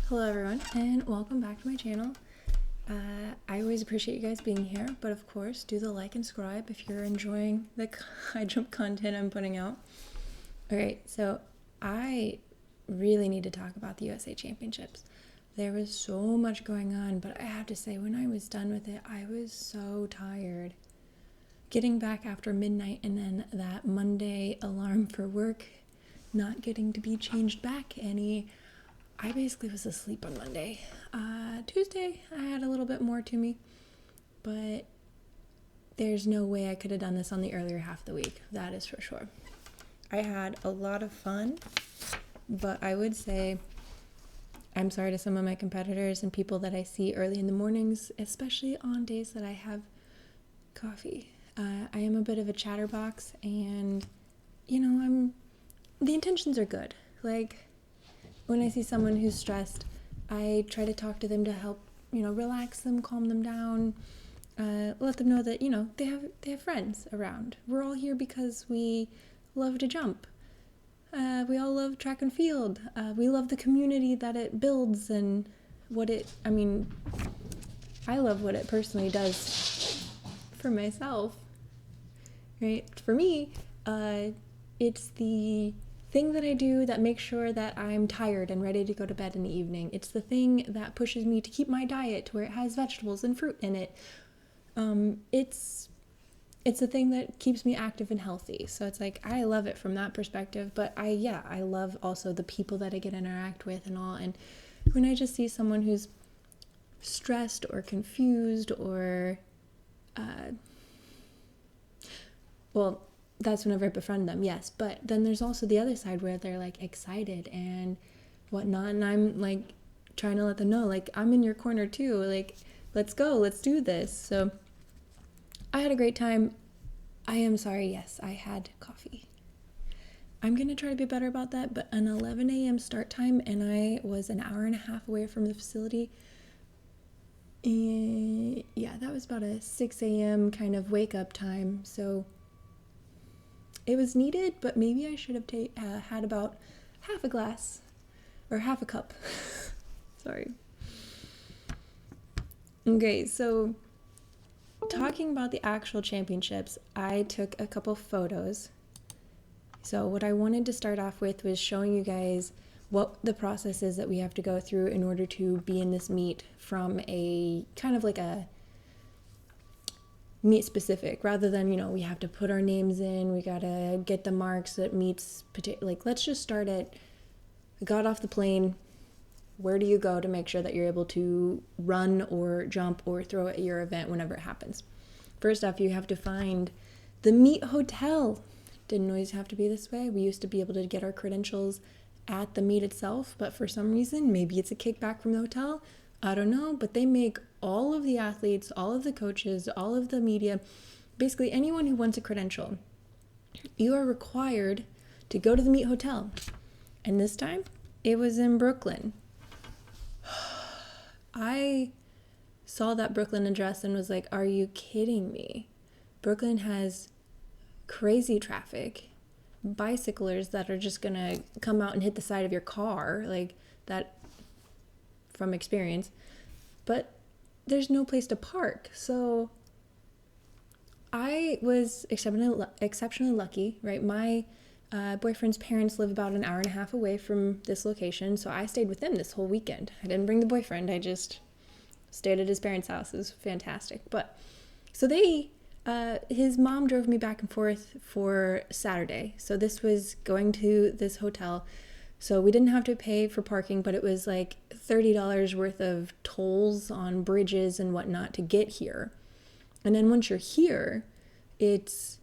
Hello everyone and welcome back to my channel. I always appreciate you guys being here, but of course do the like and subscribe if you're enjoying the high jump content I'm putting out. Alright, so I really need to talk about the USA Championships. There was so much going on, but I have to say when I was done with it, I was so tired. Getting back after midnight and then that Monday alarm for work not getting to be changed back any. I basically was asleep on Monday. Tuesday, I had a little bit more to me, but there's no way I could have done this on the earlier half of the week. That is for sure. I had a lot of fun, but I would say I'm sorry to some of my competitors and people that I see early in the mornings, especially on days that I have coffee. I am a bit of a chatterbox, and the intentions are good. Like, when I see someone who's stressed, I try to talk to them to help, relax them, calm them down, let them know that, they have friends around. We're all here because we love to jump. We all love track and field. We love the community that it builds and I love what it personally does for myself, right? For me, it's the thing that I do that makes sure that I'm tired and ready to go to bed in the evening. It's the thing that pushes me to keep my diet to where it has vegetables and fruit in it. It's the thing that keeps me active and healthy. So it's like, I love it from that perspective, but I love also the people that I get to interact with and all. And when I just see someone who's stressed or confused or, that's whenever I befriend them, yes. But then there's also the other side where they're like excited and whatnot, and I'm like trying to let them know, like, I'm in your corner too. Like, let's go, let's do this. So I had a great time. I am sorry, yes, I had coffee. I'm gonna try to be better about that, but an 11 a.m. start time, and I was an hour and a half away from the facility. And yeah, that was about a 6 a.m. kind of wake up time. So it was needed, but maybe I should have had about half a glass or half a cup. Sorry. Okay, so talking about the actual championships, I took a couple photos. So what I wanted to start off with was showing you guys what the process is that we have to go through in order to be in this meet from a kind of like a meet specific, rather than, we have to put our names in, we gotta get the marks that meets, like, let's just start at, got off the plane, where do you go to make sure that you're able to run or jump or throw at your event whenever it happens. First off, you have to find the meet hotel. Didn't always have to be this way. We used to be able to get our credentials at the meet itself, but for some reason, maybe it's a kickback from the hotel, I don't know, but they make all of the athletes, all of the coaches, all of the media, basically anyone who wants a credential, you are required to go to the meet hotel. And this time, it was in Brooklyn. I saw that Brooklyn address and was like, are you kidding me? Brooklyn has crazy traffic, bicyclers that are just gonna come out and hit the side of your car, like that from experience, but there's no place to park. So I was exceptionally lucky, right? My boyfriend's parents live about an hour and a half away from this location, so I stayed with them this whole weekend. I didn't bring the boyfriend, I just stayed at his parents' house. It was fantastic. But so his mom drove me back and forth for Saturday. So this was going to this hotel. So we didn't have to pay for parking, but it was like $30 worth of tolls on bridges and whatnot to get here. And then once you're here, it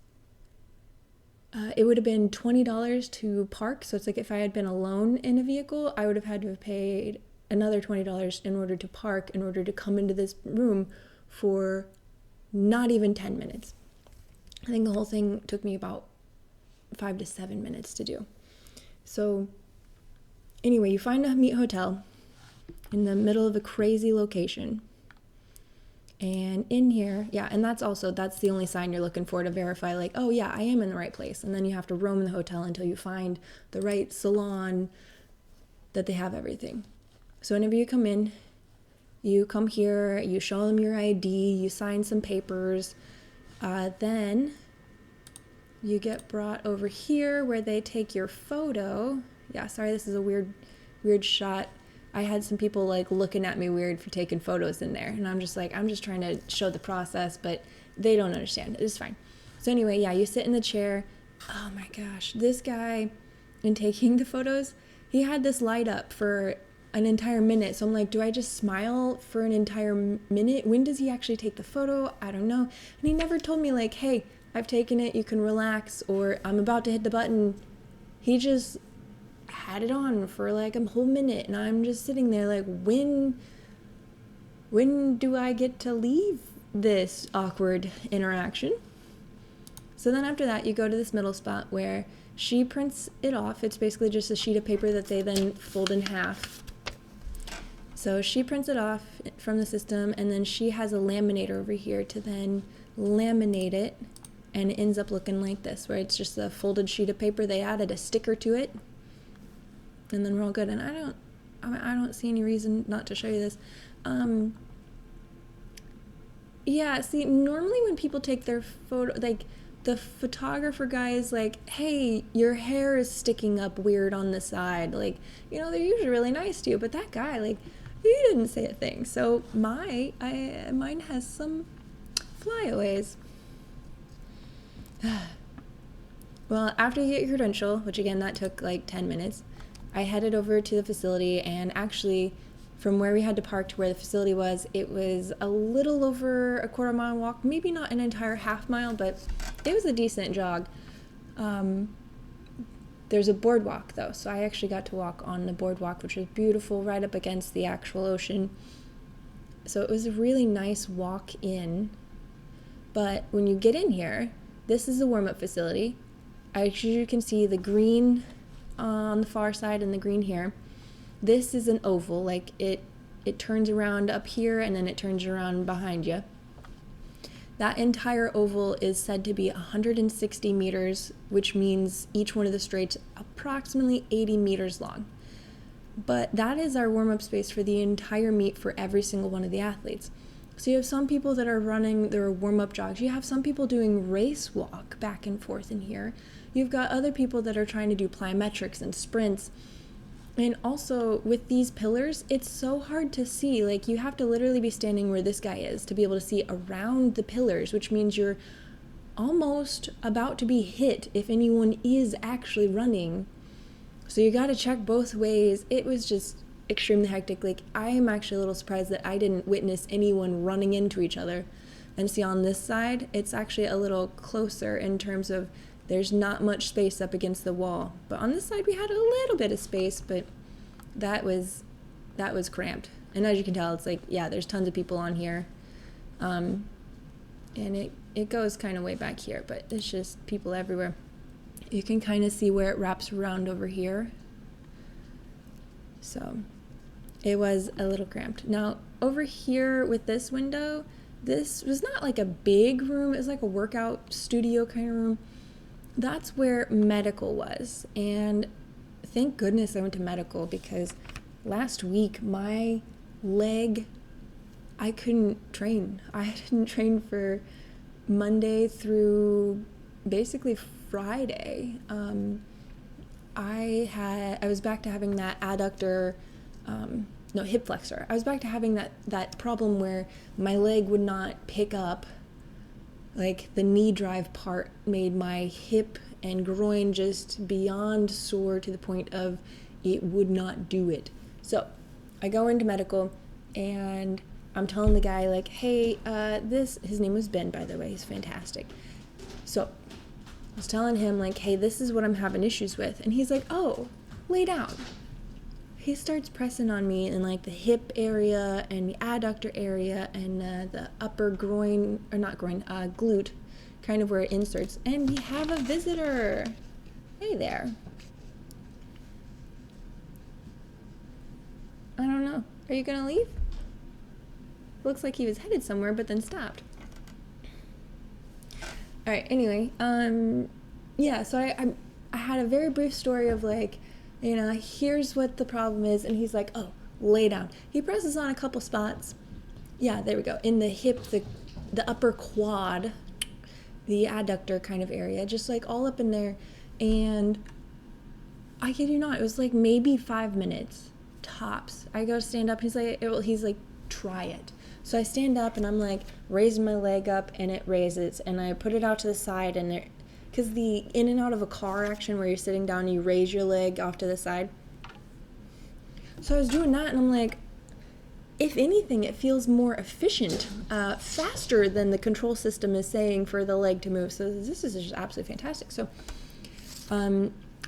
would have been $20 to park. So it's like if I had been alone in a vehicle, I would have had to have paid another $20 in order to park, in order to come into this room for not even 10 minutes. I think the whole thing took me about 5 to 7 minutes to do. So anyway, you find a meet hotel in the middle of a crazy location. And in here, and that's the only sign you're looking for to verify, like, oh yeah, I am in the right place. And then you have to roam the hotel until you find the right salon that they have everything. So whenever you come in, you come here, you show them your ID, you sign some papers, then you get brought over here where they take your photo. Yeah, sorry, this is a weird shot. I had some people like looking at me weird for taking photos in there, and I'm just trying to show the process, but they don't understand. It's fine. So anyway, yeah, you sit in the chair. Oh my gosh, this guy, in taking the photos, he had this light up for an entire minute. So I'm like, do I just smile for an entire minute? When does he actually take the photo? I don't know. And he never told me like, hey, I've taken it, you can relax, or I'm about to hit the button. He just had it on for like a whole minute, and I'm just sitting there like, when do I get to leave this awkward interaction? So then after that, you go to this middle spot where she prints it off. It's basically just a sheet of paper that they then fold in half. So she prints it off from the system, and then she has a laminator over here to then laminate it, and it ends up looking like this, where it's just a folded sheet of paper. They added a sticker to it, and then we're all good. And I don't see any reason not to show you this. Yeah, see, normally when people take their photo, like, the photographer guy is like, hey, your hair is sticking up weird on the side. Like, you know, they're usually really nice to you, but that guy, like, he didn't say a thing. So mine has some flyaways. Well, after you get your credential, which again, that took like 10 minutes, I headed over to the facility, and actually from where we had to park to where the facility was, it was a little over a quarter mile walk, maybe not an entire half mile, but it was a decent jog. There's a boardwalk though, so I actually got to walk on the boardwalk, which was beautiful, right up against the actual ocean. So it was a really nice walk in. But when you get in here, this is the warm-up facility. As you can see, the green on the far side and the green here. This is an oval, like it turns around up here and then it turns around behind you. That entire oval is said to be 160 meters, which means each one of the straights approximately 80 meters long. But that is our warm-up space for the entire meet for every single one of the athletes. So you have some people that are running their warm-up jogs. You have some people doing race walk back and forth in here. You've got other people that are trying to do plyometrics and sprints. And also with these pillars, it's so hard to see. Like, you have to literally be standing where this guy is to be able to see around the pillars, which means you're almost about to be hit if anyone is actually running. So you got to check both ways. It was just extremely hectic. Like, I am actually a little surprised that I didn't witness anyone running into each other. And see, on this side, it's actually a little closer in terms of there's not much space up against the wall. But on this side, we had a little bit of space, but that was cramped. And as you can tell, it's like, yeah, there's tons of people on here. And it goes kind of way back here, but it's just people everywhere. You can kind of see where it wraps around over here. So it was a little cramped. Now, over here with this window, this was not like a big room. It was like a workout studio kind of room. That's where medical was. And thank goodness I went to medical, because last week my leg, I couldn't train. I didn't train for Monday through basically Friday. I was back to having that adductor, hip flexor. I was back to having that problem where my leg would not pick up. Like, the knee drive part made my hip and groin just beyond sore to the point of it would not do it. So I go into medical, and I'm telling the guy, like, hey, his name was Ben, by the way, he's fantastic. So I was telling him, like, hey, this is what I'm having issues with. And he's like, oh, lay down. He starts pressing on me in, like, the hip area and the adductor area and the upper groin, or not groin, glute, kind of where it inserts. And we have a visitor. Hey there. I don't know. Are you gonna leave? Looks like he was headed somewhere, but then stopped. All right, anyway, yeah, so I had a very brief story of, like, you know, here's what the problem is, and he's like, oh, lay down. He presses on a couple spots. Yeah, there we go. In the hip, the upper quad, the adductor kind of area, just like all up in there. And I kid you not, it was like maybe 5 minutes tops. I go to stand up. He's like, try it. So I stand up and I'm like raising my leg up, and it raises, and I put it out to the side, and there, because the in and out of a car action where you're sitting down, you raise your leg off to the side. So I was doing that, and I'm like, if anything, it feels more efficient, faster than the control system is saying for the leg to move. So this is just absolutely fantastic. So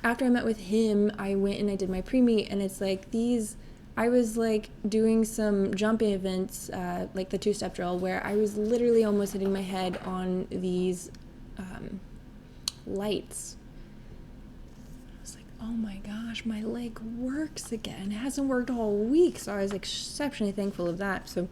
after I met with him, I went and I did my pre-meet, and it's like I was like doing some jumping events, like the 2-step drill, where I was literally almost hitting my head on these lights. I was like, oh my gosh, my leg works again. It hasn't worked all week, so I was exceptionally thankful of that. So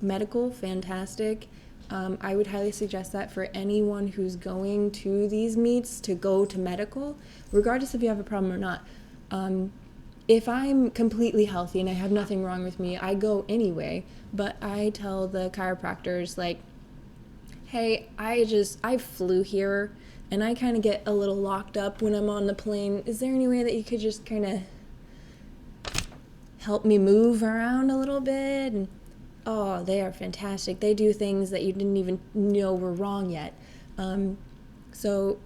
medical, fantastic. I would highly suggest that for anyone who's going to these meets, to go to medical, regardless if you have a problem or not. If I'm completely healthy and I have nothing wrong with me, I go anyway, but I tell the chiropractors, like, hey, I flew here, and I kind of get a little locked up when I'm on the plane. Is there any way that you could just kind of help me move around a little bit? And oh, they are fantastic. They do things that you didn't even know were wrong yet. So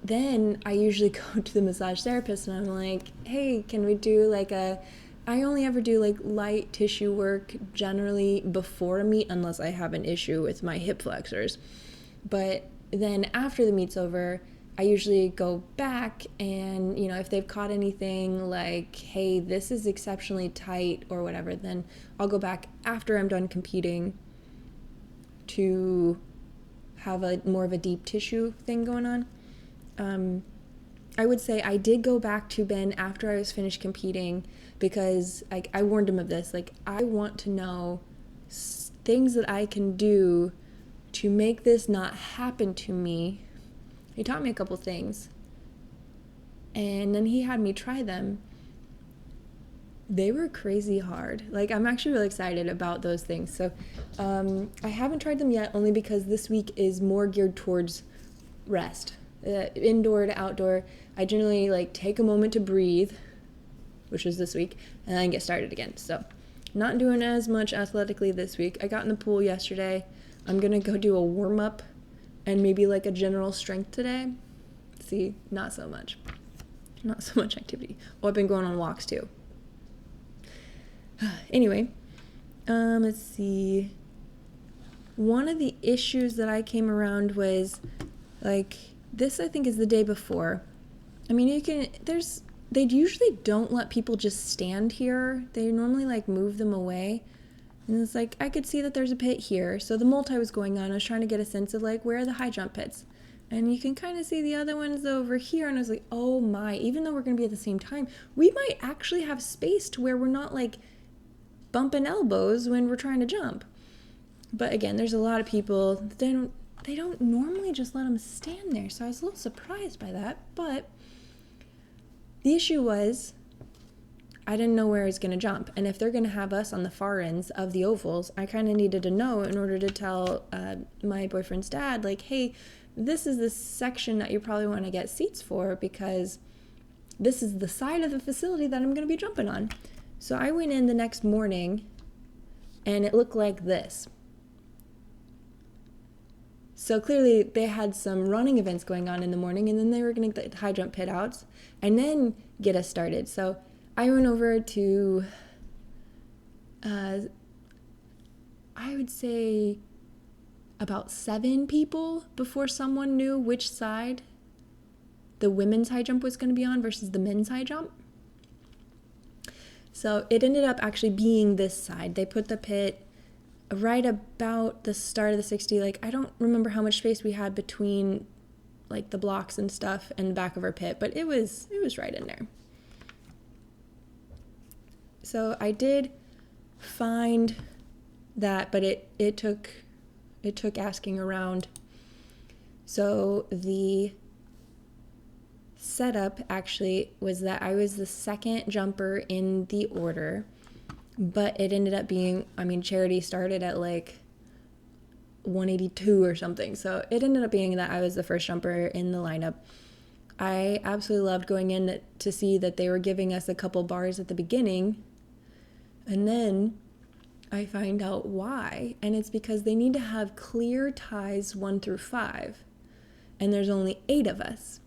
then I usually go to the massage therapist, and I'm like, hey, can we do like I only ever do like light tissue work generally before a meet, unless I have an issue with my hip flexors. But then after the meet's over, I usually go back, and if they've caught anything like, hey, this is exceptionally tight or whatever, then I'll go back after I'm done competing to have more of a deep tissue thing going on. I would say I did go back to Ben after I was finished competing, because I warned him of this. Like, I want to know things that I can do to make this not happen to me. He taught me a couple things, and then he had me try them. They were crazy hard. Like, I'm actually really excited about those things. So I haven't tried them yet, only because this week is more geared towards rest. Indoor to outdoor. I generally like take a moment to breathe, which is this week, and then get started again. So not doing as much athletically this week. I got in the pool yesterday. I'm gonna go do a warm-up and maybe like a general strength today. See, not so much activity. Oh, I've been going on walks too. Anyway, let's see. One of the issues that I came around was like, this I think is the day before. I mean, they usually don't let people just stand here. They normally like move them away. And it's like, I could see that there's a pit here. So the multi was going on. I was trying to get a sense of like, where are the high jump pits? And you can kind of see the other ones over here. And I was like, oh my, even though we're going to be at the same time, we might actually have space to where we're not like bumping elbows when we're trying to jump. But again, there's a lot of people, they don't normally just let them stand there. So I was a little surprised by that. But the issue was, I didn't know where I was going to jump. And if they're going to have us on the far ends of the ovals, I kind of needed to know in order to tell my boyfriend's dad, like, hey, this is the section that you probably want to get seats for, because this is the side of the facility that I'm going to be jumping on. So I went in the next morning, and it looked like this. So clearly they had some running events going on in the morning, and then they were going to get the high jump pit outs and then get us started. So I went over to, I would say about 7 people before someone knew which side the women's high jump was going to be on versus the men's high jump. So it ended up actually being this side. They put the pit right about the start of the 60. Like, I don't remember how much space we had between like the blocks and stuff and the back of our pit, but it was right in there. So I did find that, but it took asking around. So the setup actually was that I was the second jumper in the order, But it ended up being, I mean, Charity started at like 182 or something. So it ended up being that I was the first jumper in the lineup. I absolutely loved going in to see that they were giving us a couple bars at the beginning. And then I find out why. And it's because they need to have clear ties 1 through 5. And there's only 8 of us.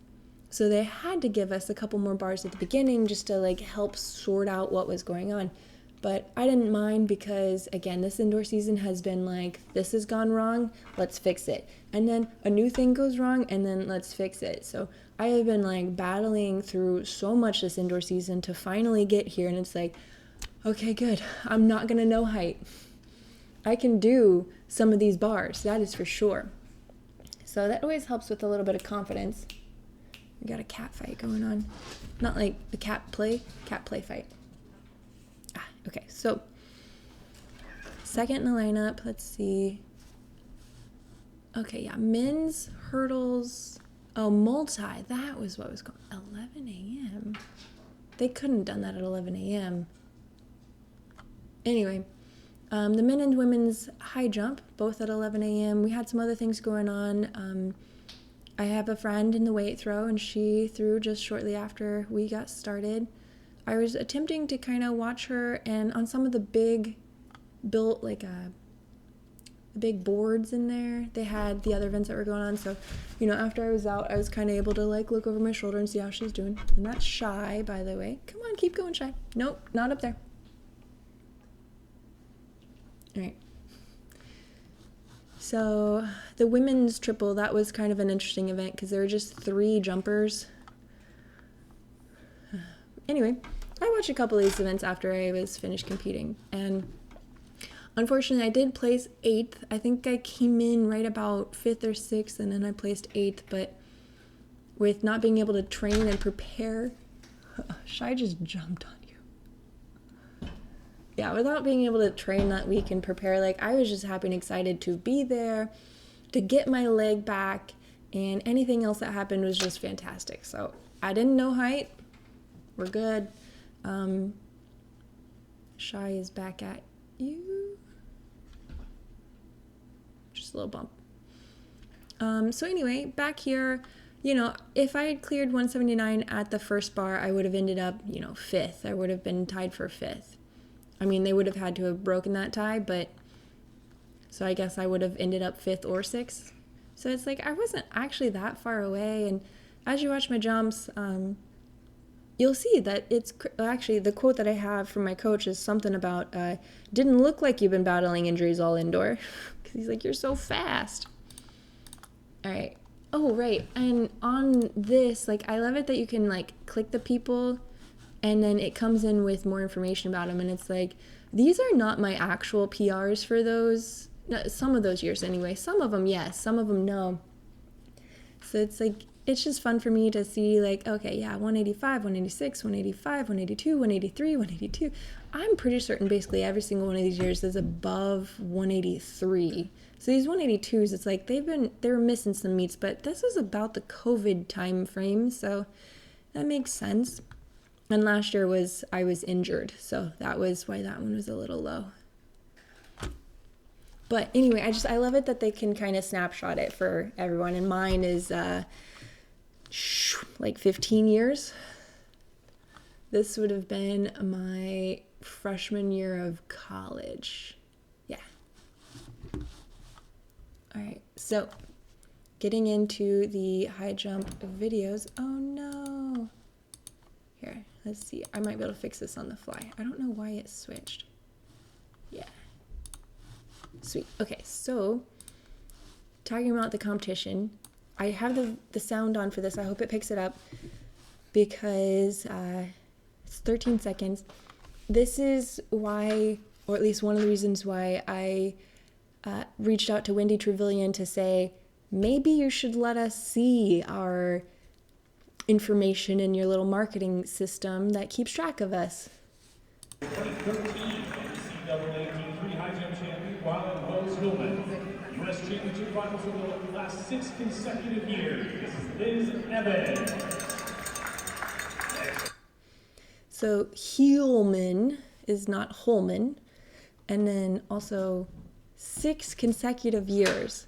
So they had to give us a couple more bars at the beginning just to like help sort out what was going on. But I didn't mind because, again, this indoor season has been like, this has gone wrong, let's fix it. And then a new thing goes wrong, and then let's fix it. So I have been like battling through so much this indoor season to finally get here. And it's like, okay, good. I'm not going to know height. I can do some of these bars, that is for sure. So that always helps with a little bit of confidence. We got a cat fight going on. Not like a cat play fight. Okay, so second in the lineup, let's see. Okay, yeah, men's hurdles. Oh, multi, that was what was going on. 11 a.m. They couldn't have done that at 11 a.m. Anyway, the men and women's high jump, both at 11 a.m. We had some other things going on. I have a friend in the weight throw, and she threw just shortly after we got started. I was attempting to kind of watch her, and on some of the big big boards in there, they had the other events that were going on. So, you know, after I was out, I was kind of able to like look over my shoulder and see how she's doing. And that's Shy, by the way. Come on, keep going, Shy. Nope, not up there. All right. So the women's triple, that was kind of an interesting event because there were just 3 jumpers. Anyway, I watched a couple of these events after I was finished competing, and unfortunately I did place 8th. I think I came in right about 5th or 6th, and then I placed 8th, but with not being able to train and prepare, Shy just jumped on you. Yeah, without being able to train that week and prepare, like I was just happy and excited to be there, to get my leg back, and anything else that happened was just fantastic. So I didn't know height. We're good. Shy is back at you. Just a little bump. So anyway, back here, you know, if I had cleared 179 at the first bar, I would have ended up, you know, 5th. I would have been tied for 5th. I mean, they would have had to have broken that tie, but so I guess I would have ended up 5th or 6th. So it's like I wasn't actually that far away. And as you watch my jumps, you'll see that it's actually the quote that I have from my coach is something about didn't look like you've been battling injuries all indoor, because he's like, you're so fast. All right. Oh, right. And on this, like, I love it that you can like click the people and then it comes in with more information about them. And it's like, these are not my actual PRs for those, some of those years anyway. Some of them, yes. Some of them, no. So it's like, it's just fun for me to see like, okay, yeah, 185, 186, 185, 182, 183, 182. I'm pretty certain basically every single one of these years is above 183. So these 182s, it's like they were missing some meets, but this was about the COVID time frame, so that makes sense. And last year I was injured, so that was why that one was a little low. But anyway, I love it that they can kind of snapshot it for everyone, and mine is like 15 years. This would have been my freshman year of college. Yeah. All right, so getting into the high jump videos. Oh no. Here, let's see. I might be able to fix this on the fly. I don't know why it switched. Yeah. Sweet. Okay, so talking about the competition, I have the sound on for this. I hope it picks it up because it's 13 seconds. This is why, or at least one of the reasons why I reached out to Wendy Trevelyan to say, maybe you should let us see our information in your little marketing system that keeps track of us. 2013 NCAA T3 high jump champion, Wyland Rose Hillman. U.S. championship finals for the last 6 consecutive years. This is Liz Evans. So Heelman is not Holman. And then also 6 consecutive years,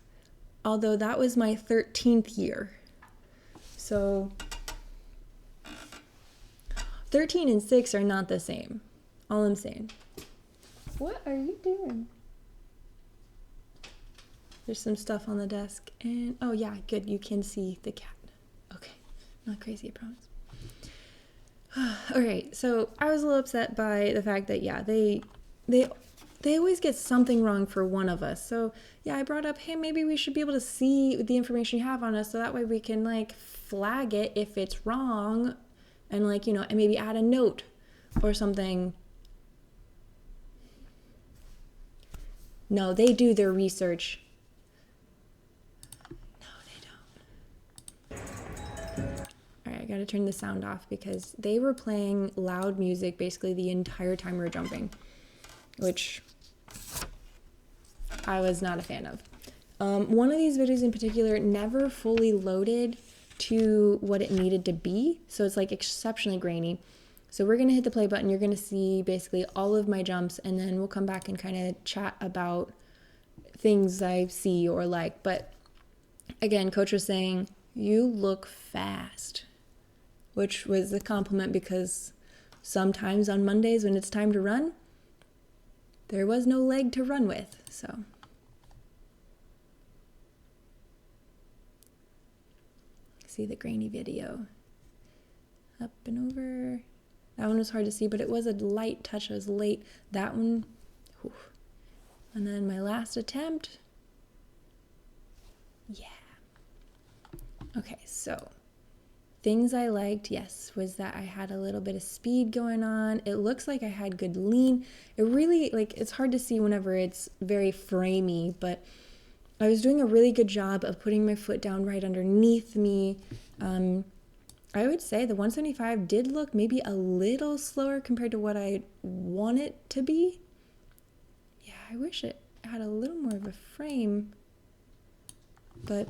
although that was my 13th year. So 13 and 6 are not the same. All I'm saying. What are you doing? There's some stuff on the desk. And, oh yeah, good. You can see the cat. Okay. Not crazy, I promise. All right. So I was a little upset by the fact that, yeah, they always get something wrong for one of us. So yeah, I brought up, hey, maybe we should be able to see the information you have on us so that way we can like flag it if it's wrong and like, you know, and maybe add a note or something. No, they do their research. No, they don't. All right, I gotta turn the sound off because they were playing loud music basically the entire time we were jumping, which I was not a fan of. One of these videos in particular never fully loaded to what it needed to be, so it's like exceptionally grainy. So we're gonna hit the play button. You're gonna see basically all of my jumps, and then we'll come back and kind of chat about things I see or like. But again, coach was saying, you look fast, which was a compliment because sometimes on Mondays when it's time to run, there was no leg to run with, so. See the grainy video. Up and over. That one was hard to see, but it was a light touch. I was late. That one, whew. And then my last attempt. Yeah. Okay, so things I liked, yes, was that I had a little bit of speed going on. It looks like I had good lean. It really, like, it's hard to see whenever it's very framey, but I was doing a really good job of putting my foot down right underneath me. I would say the 175 did look maybe a little slower compared to what I want it to be. Yeah, I wish it had a little more of a frame, but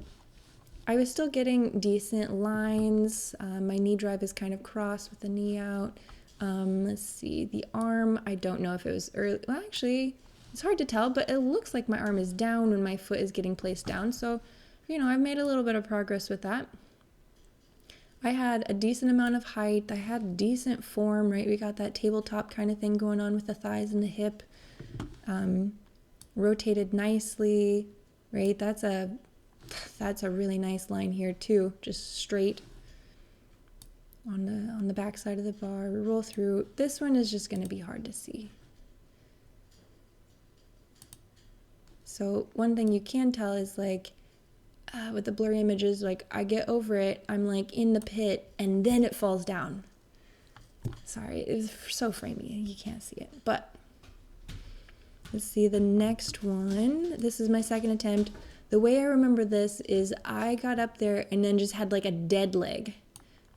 I was still getting decent lines. My knee drive is kind of crossed with the knee out. Let's see, the arm, I don't know if it was early. Well, actually, it's hard to tell, but it looks like my arm is down when my foot is getting placed down. So, you know, I've made a little bit of progress with that. I had a decent amount of height. I had decent form, right? We got that tabletop kind of thing going on with the thighs and the hip. Rotated nicely, right? That's a really nice line here too, just straight on the back side of the bar. Roll through. This one is just going to be hard to see. So one thing you can tell is like with the blurry images, like I get over it, I'm like in the pit and then it falls down. Sorry, it was so framey, you can't see it. But let's see the next one. This is my second attempt. The way I remember this is I got up there and then just had like a dead leg.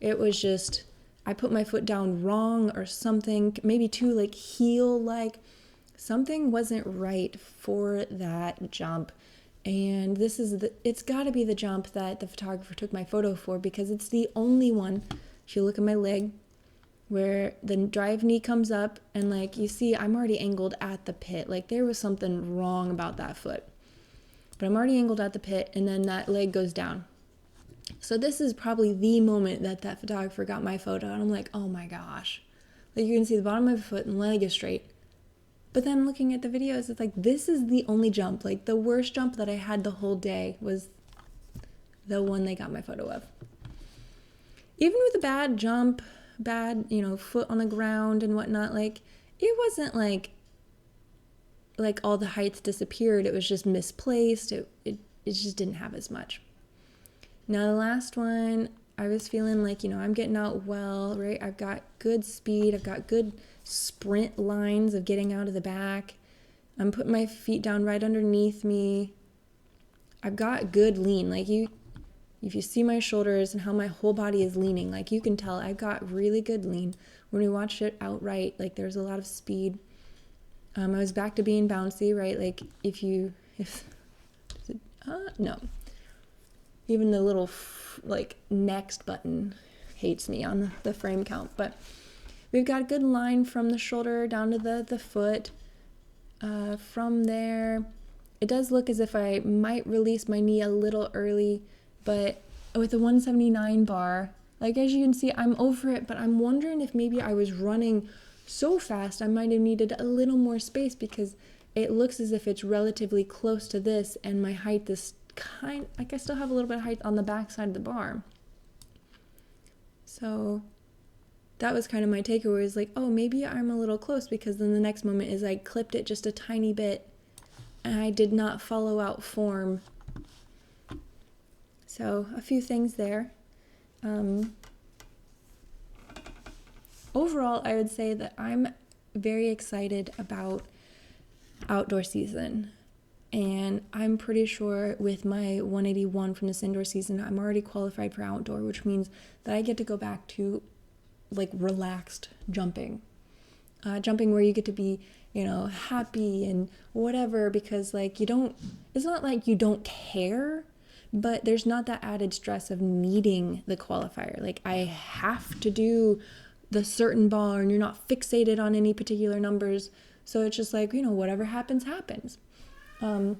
It was just, I put my foot down wrong or something, maybe too like heel like. Something wasn't right for that jump. And this is it's got to be the jump that the photographer took my photo for because it's the only one, if you look at my leg, where the drive knee comes up and like you see I'm already angled at the pit. Like there was something wrong about that foot. But I'm already angled at the pit and then that leg goes down. So this is probably the moment that that photographer got my photo and I'm like, oh my gosh. Like you can see the bottom of my foot and the leg is straight. But then looking at the videos, it's like, this is the only jump. Like, the worst jump that I had the whole day was the one they got my photo of. Even with a bad jump, bad, you know, foot on the ground and whatnot, like, it wasn't like all the heights disappeared. It was just misplaced. It just didn't have as much. Now, the last one, I was feeling like, you know, I'm getting out well, right? I've got good speed. I've got good sprint lines of getting out of the back. I'm putting my feet down right underneath me. I've got good lean. Like if you see my shoulders and how my whole body is leaning, like you can tell I've got really good lean. When we watched it outright, like there's a lot of speed. I was back to being bouncy, right? Like no. Even the little like next button hates me on the frame count, but we've got a good line from the shoulder down to the foot. From there, it does look as if I might release my knee a little early, but with the 179 bar, like as you can see, I'm over it, but I'm wondering if maybe I was running so fast I might have needed a little more space, because it looks as if it's relatively close to this, and my height is like I still have a little bit of height on the back side of the bar. So that was kind of my takeaway, is like, oh, maybe I'm a little close, because then the next moment is I clipped it just a tiny bit and I did not follow out form. So a few things there. Overall, I would say that I'm very excited about outdoor season. And I'm pretty sure with my 181 from this indoor season, I'm already qualified for outdoor, which means that I get to go back to like relaxed jumping. Jumping where you get to be, happy and whatever, because like it's not like you don't care, but there's not that added stress of needing the qualifier. Like I have to do the certain bar, and you're not fixated on any particular numbers. So it's just like, whatever happens, happens. I'm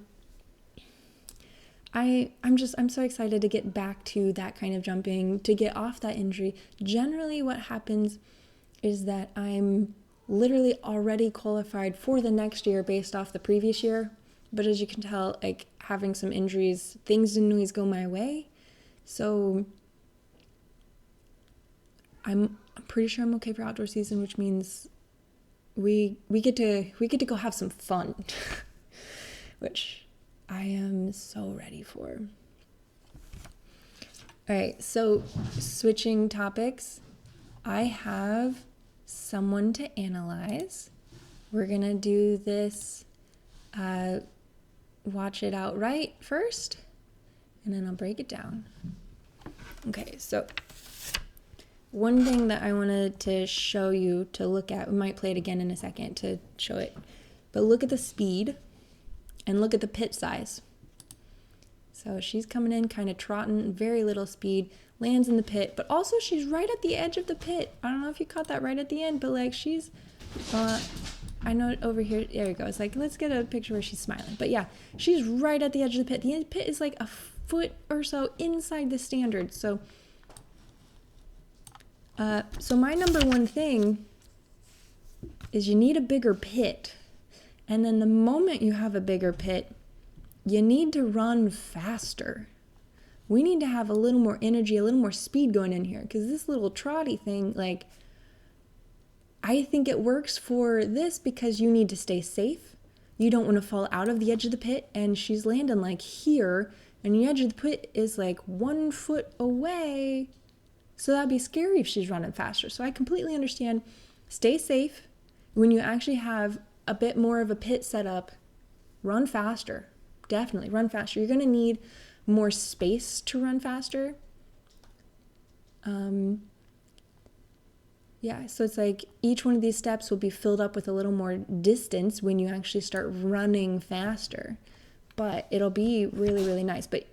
so excited to get back to that kind of jumping, to get off that injury. Generally what happens is that I'm literally already qualified for the next year based off the previous year. But as you can tell, like having some injuries, things didn't always go my way. So I'm pretty sure I'm okay for outdoor season, which means we get to go have some fun, which I am so ready for. All right, so switching topics, I have someone to analyze. We're gonna do this, watch it outright first, and then I'll break it down. Okay, so one thing that I wanted to show you to look at, we might play it again in a second to show it, but look at the speed and look at the pit size. So she's coming in kind of trotting, very little speed, lands in the pit, but also she's right at the edge of the pit. I don't know if you caught that right at the end, but like she's, I know over here, there you go. It's like, let's get a picture where she's smiling. But yeah, she's right at the edge of the pit. The pit is like a foot or so inside the standard. So my number one thing is you need a bigger pit. And then the moment you have a bigger pit, you need to run faster. We need to have a little more energy, a little more speed going in here, because this little trotty thing, like, I think it works for this because you need to stay safe. You don't want to fall out of the edge of the pit, and she's landing like here, and the edge of the pit is like 1 foot away. So that'd be scary if she's running faster. So I completely understand. Stay safe. When you actually have a bit more of a pit set up, run faster. Definitely run faster. You're going to need more space to run faster. Yeah, so it's like each one of these steps will be filled up with a little more distance when you actually start running faster. But it'll be really, really nice. But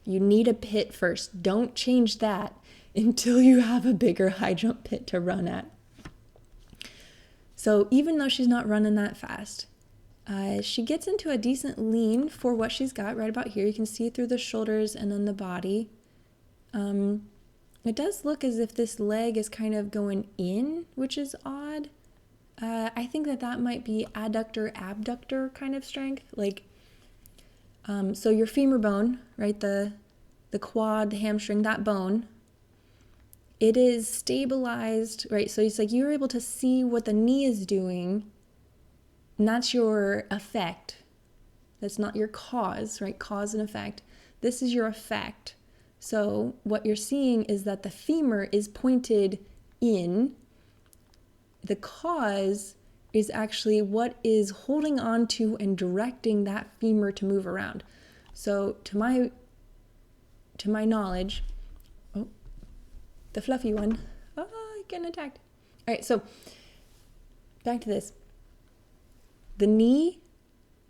you need a pit first. Don't change that until you have a bigger high jump pit to run at. So even though she's not running that fast, she gets into a decent lean for what she's got right about here. You can see through the shoulders and then the body. It does look as if this leg is kind of going in, which is odd. I think that might be adductor, abductor kind of strength. Like, so your femur bone, right, the quad, the hamstring, that bone, it is stabilized, right? So it's like you're able to see what the knee is doing, and that's your effect. That's not your cause, right? Cause and effect. This is your effect. So what you're seeing is that the femur is pointed in. The cause is actually what is holding on to and directing that femur to move around. So to my knowledge, oh, the fluffy one, getting attacked. All right, so back to this. The knee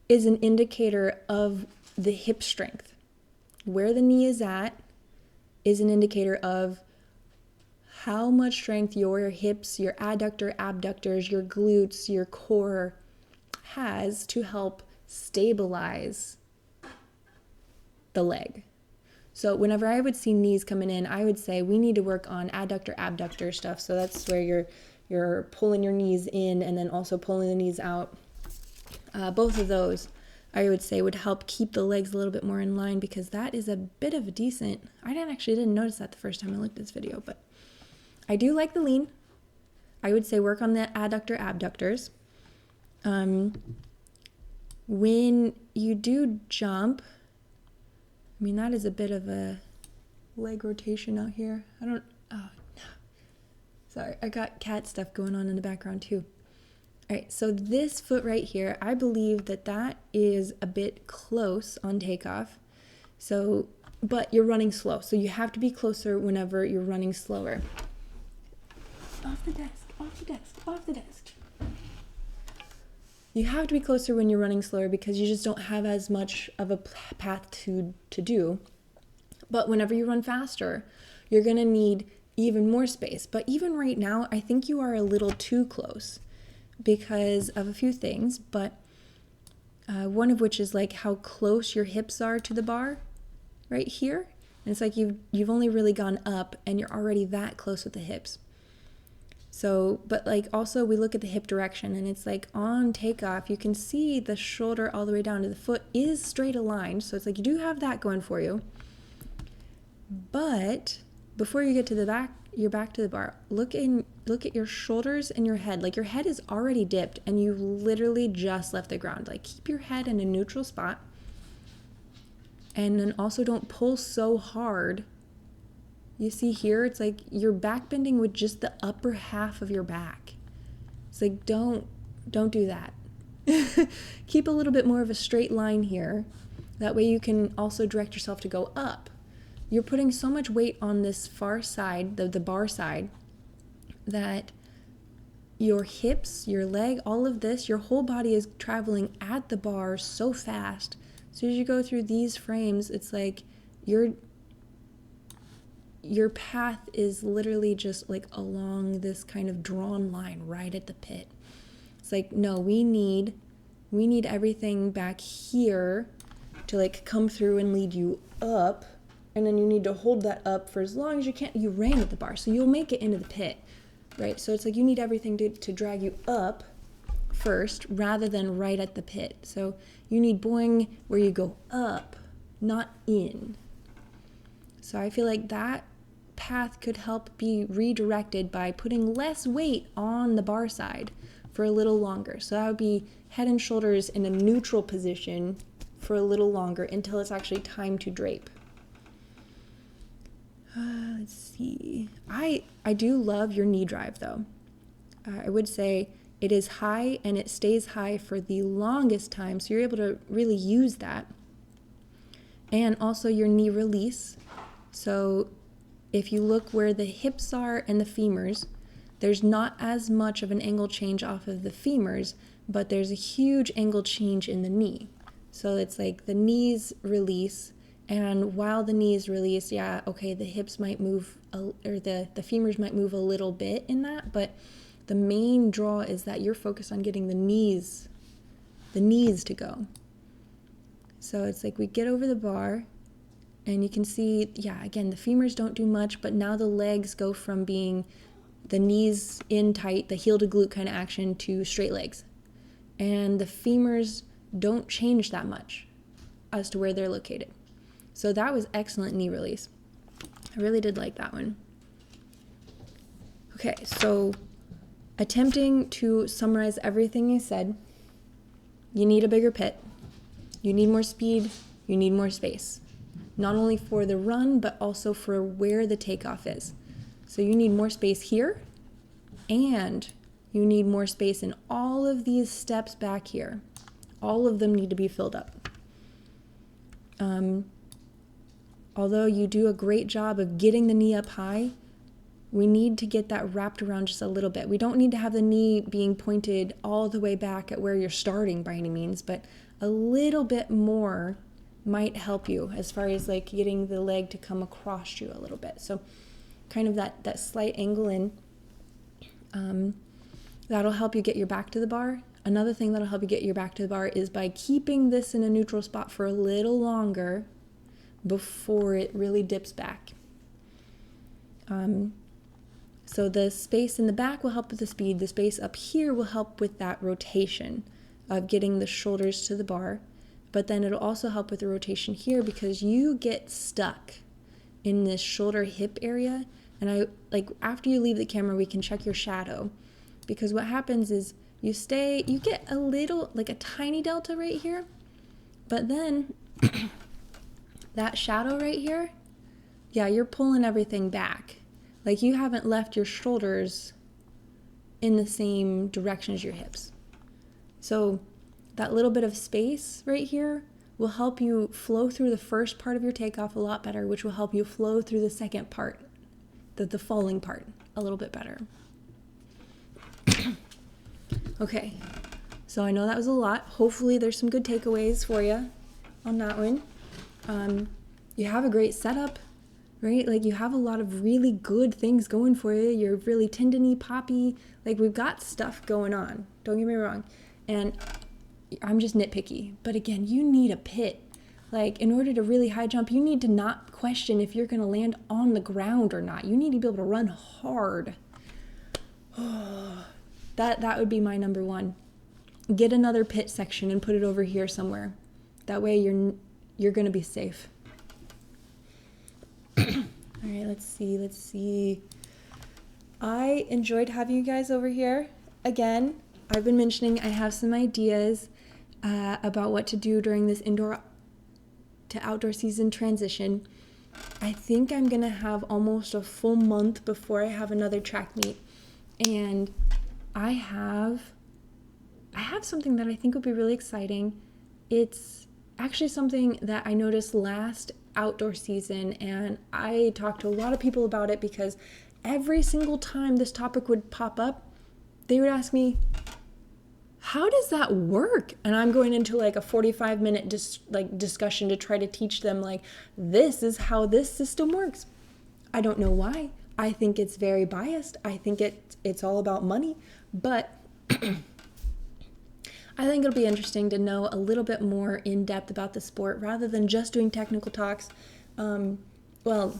is an indicator of the hip strength. Where the knee is at is an indicator of how much strength your hips, your adductor, abductors, your glutes, your core has to help stabilize the leg. So whenever I would see knees coming in, I would say we need to work on adductor, abductor stuff. So that's where you're pulling your knees in and then also pulling the knees out. Both of those, I would say, would help keep the legs a little bit more in line, because that is a bit of a decent, I didn't notice that the first time I looked at this video, but I do like the lean. I would say work on the adductor, abductors. When you do jump, I mean, that is a bit of a leg rotation out here. Oh, no. Sorry, I got cat stuff going on in the background too. All right, so this foot right here, I believe that is a bit close on takeoff. So, but you're running slow, so you have to be closer whenever you're running slower. Off the desk, off the desk, off the desk. You have to be closer when you're running slower because you just don't have as much of a path to do. But whenever you run faster, you're going to need even more space. But even right now, I think you are a little too close because of a few things. But one of which is like how close your hips are to the bar right here. And it's like you've only really gone up and you're already that close with the hips. So, but like also we look at the hip direction and it's like on takeoff, you can see the shoulder all the way down to the foot is straight aligned. So it's like you do have that going for you. But before you get to the back, your back to the bar, look at your shoulders and your head. Like your head is already dipped and you literally just left the ground. Like keep your head in a neutral spot. And then also don't pull so hard. You see here, it's like you're back bending with just the upper half of your back. It's like, don't do that. Keep a little bit more of a straight line here. That way you can also direct yourself to go up. You're putting so much weight on this far side, the bar side, that your hips, your leg, all of this, your whole body is traveling at the bar so fast. So as you go through these frames, it's like your path is literally just like along this kind of drawn line right at the pit. It's like, no, we need everything back here to like come through and lead you up. And then you need to hold that up for as long as you can. You ran at the bar, so you'll make it into the pit, right? So it's like you need everything to drag you up first rather than right at the pit. So you need boing where you go up, not in. So I feel like that path could help be redirected by putting less weight on the bar side for a little longer. So that would be head and shoulders in a neutral position for a little longer until it's actually time to drape. Let's see. I do love your knee drive though. I would say it is high and it stays high for the longest time, so you're able to really use that. And also your knee release. So if you look where the hips are and the femurs, there's not as much of an angle change off of the femurs, but there's a huge angle change in the knee. So it's like the knees release, and while the knees release, yeah, okay, the hips might move, or the femurs might move a little bit in that, but the main draw is that you're focused on getting the knees to go. So it's like we get over the bar, and you can see, yeah, again, the femurs don't do much, but now the legs go from being the knees in tight, the heel to glute kind of action, to straight legs. And the femurs don't change that much as to where they're located. So that was excellent knee release. I really did like that one. Okay, so attempting to summarize everything I said, you need a bigger pit, you need more speed, you need more space. Not only for the run, but also for where the takeoff is. So you need more space here, and you need more space in all of these steps back here. All of them need to be filled up. Although you do a great job of getting the knee up high, we need to get that wrapped around just a little bit. We don't need to have the knee being pointed all the way back at where you're starting by any means, but a little bit more might help you as far as like getting the leg to come across you a little bit. So kind of that slight angle in. That'll help you get your back to the bar. Another thing that'll help you get your back to the bar is by keeping this in a neutral spot for a little longer before it really dips back. So the space in the back will help with the speed. The space up here will help with that rotation of getting the shoulders to the bar. But then it'll also help with the rotation here because you get stuck in this shoulder hip area. And after you leave the camera, we can check your shadow. Because what happens is you get a little, like a tiny delta right here. But then that shadow right here, yeah, you're pulling everything back. Like you haven't left your shoulders in the same direction as your hips. So that little bit of space right here will help you flow through the first part of your takeoff a lot better, which will help you flow through the second part, the falling part, a little bit better. Okay, so I know that was a lot. Hopefully there's some good takeaways for you on that one. You have a great setup, right? Like you have a lot of really good things going for you. You're really tendony, poppy. Like we've got stuff going on. Don't get me wrong. And I'm just nitpicky. But again, you need a pit. Like in order to really high jump, you need to not question if you're going to land on the ground or not. You need to be able to run hard. That would be my number one. Get another pit section and put it over here somewhere. That way you're going to be safe. All right, let's see. I enjoyed having you guys over here. Again, I've been mentioning I have some ideas about what to do during this indoor to outdoor season transition. I think I'm going to have almost a full month before I have another track meet. And I have something that I think would be really exciting. It's actually something that I noticed last outdoor season, and I talked to a lot of people about it because every single time this topic would pop up, they would ask me, how does that work? And I'm going into like a 45-minute discussion to try to teach them like, this is how this system works. I don't know why. I think it's very biased. I think it's all about money, but I think it'll be interesting to know a little bit more in depth about the sport rather than just doing technical talks. Well,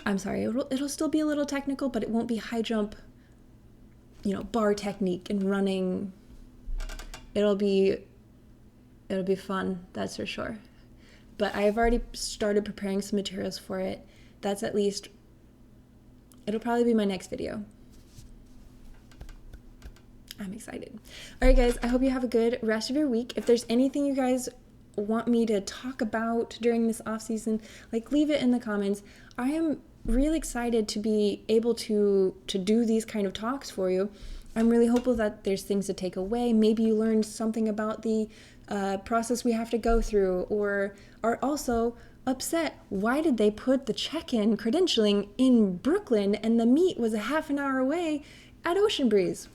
I'm sorry, it'll still be a little technical, but it won't be high jump, bar technique and running. It'll be fun, that's for sure. But I've already started preparing some materials for it. That's at least, it'll probably be my next video. I'm excited. All right, guys, I hope you have a good rest of your week. If there's anything you guys want me to talk about during this off season, leave it in the comments. I am really excited to be able to do these kind of talks for you. I'm really hopeful that there's things to take away. Maybe you learned something about the process we have to go through, or are also upset. Why did they put the check-in credentialing in Brooklyn and the meet was a half an hour away at Ocean Breeze?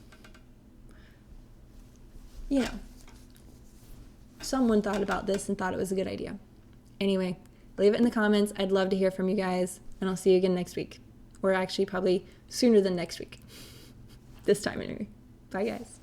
Someone thought about this and thought it was a good idea. Anyway, leave it in the comments. I'd love to hear from you guys, and I'll see you again next week. Or actually probably sooner than next week. This time anyway. Bye, guys.